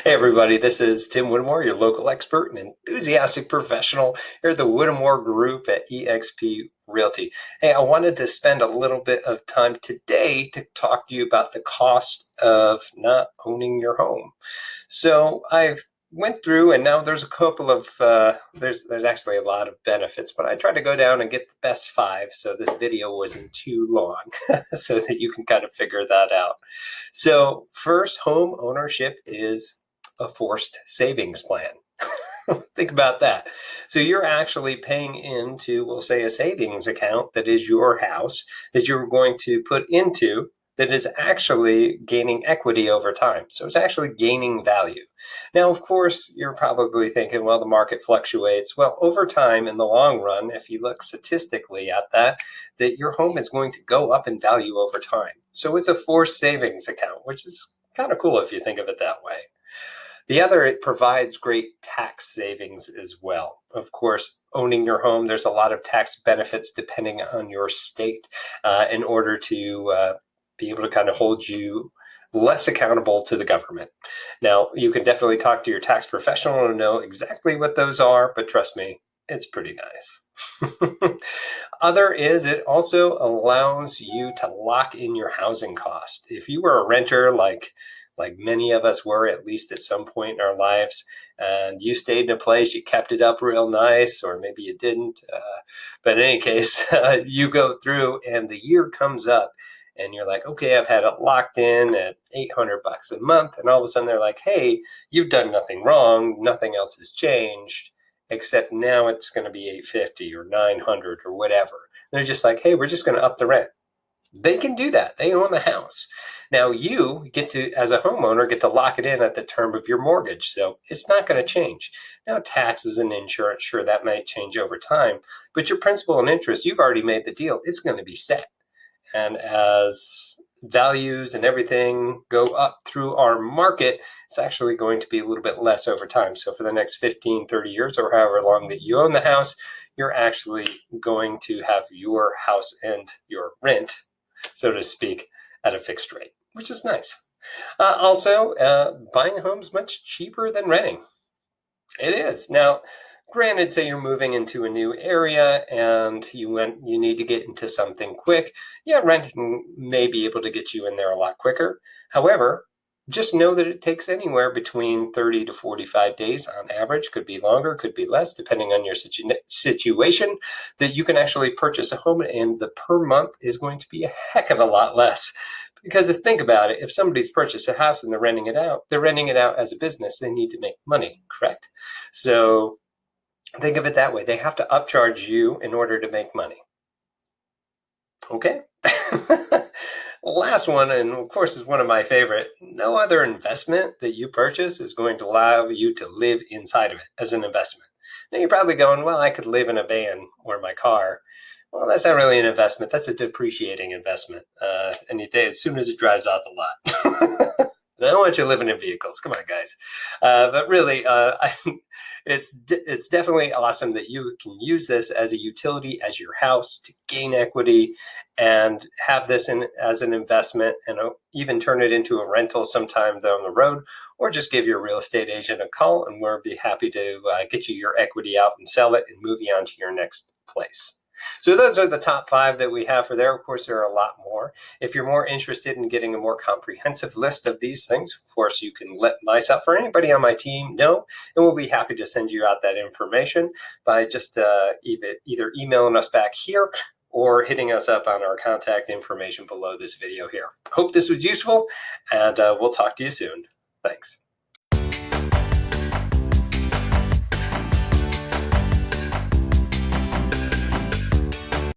Hey everybody, this is Tim Whittemore, your local expert and enthusiastic professional here at the Whittemore Group at eXp Realty. Hey, I wanted to spend a little bit of time today to talk to you about the cost of not owning your home. So I've went through, and now there's a couple of there's actually a lot of benefits, but I tried to go down and get the best five, so this video wasn't too long so that you can kind of figure that out. So first, home ownership is a forced savings plan. Think about that. So you're actually paying into, we'll say, a savings account that is your house that you're going to put into, that is actually gaining equity over time. So it's actually gaining value. Now, of course, you're probably thinking, well, the market fluctuates. Well, over time, in the long run, if you look statistically at that, that your home is going to go up in value over time. So it's a forced savings account, which is kind of cool if you think of it that way. The other, it provides great tax savings as well. Of course, owning your home, there's a lot of tax benefits depending on your state in order to be able to kind of hold you less accountable to the government. Now, you can definitely talk to your tax professional to know exactly what those are, but trust me, it's pretty nice. Other is, it also allows you to lock in your housing cost. If you were a renter like many of us were, at least at some point in our lives, and you stayed in a place, you kept it up real nice, or maybe you didn't. But in any case, you go through and the year comes up and you're like, okay, I've had it locked in at $800 a month. And all of a sudden they're like, hey, you've done nothing wrong. Nothing else has changed, except now it's going to be $850 or $900 or whatever. And they're just like, hey, we're just going to up the rent. They can do that. They own the house. Now you get to, as a homeowner, get to lock it in at the term of your mortgage. So it's not going to change. Now taxes and insurance, sure, that might change over time, but your principal and interest, you've already made the deal. It's going to be set. And as values and everything go up through our market, it's actually going to be a little bit less over time. So for the next 15, 30 years, or however long that you own the house, you're actually going to have your house and your rent, so to speak, at a fixed rate, which is nice. Also, buying a home is much cheaper than renting. It is. Now, granted, say you're moving into a new area and you need to get into something quick. Yeah, renting may be able to get you in there a lot quicker. However, just know that it takes anywhere between 30 to 45 days on average. Could be longer, could be less, depending on your situation, that you can actually purchase a home, and the per month is going to be a heck of a lot less. Because think about it, if somebody's purchased a house and they're renting it out as a business, they need to make money, correct? So think of it that way. They have to upcharge you in order to make money. Okay? Last one, and of course is one of my favorite, no other investment that you purchase is going to allow you to live inside of it as an investment. Now you're probably going, well, I could live in a van or my car. Well, that's not really an investment. That's a depreciating investment. Any day, as soon as it drives off the lot. I don't want you living in vehicles. Come on, guys. But really, it's definitely awesome that you can use this as a utility, as your house, to gain equity and have this as an investment, and even turn it into a rental sometime down the road, or just give your real estate agent a call and we'll be happy to get you your equity out and sell it and move you on to your next place. So those are the top five that we have for there. Of course, there are a lot more. If you're more interested in getting a more comprehensive list of these things, of course, you can let myself or anybody on my team know, and we'll be happy to send you out that information by just either emailing us back here or hitting us up on our contact information below this video here. Hope this was useful, and we'll talk to you soon. Thanks.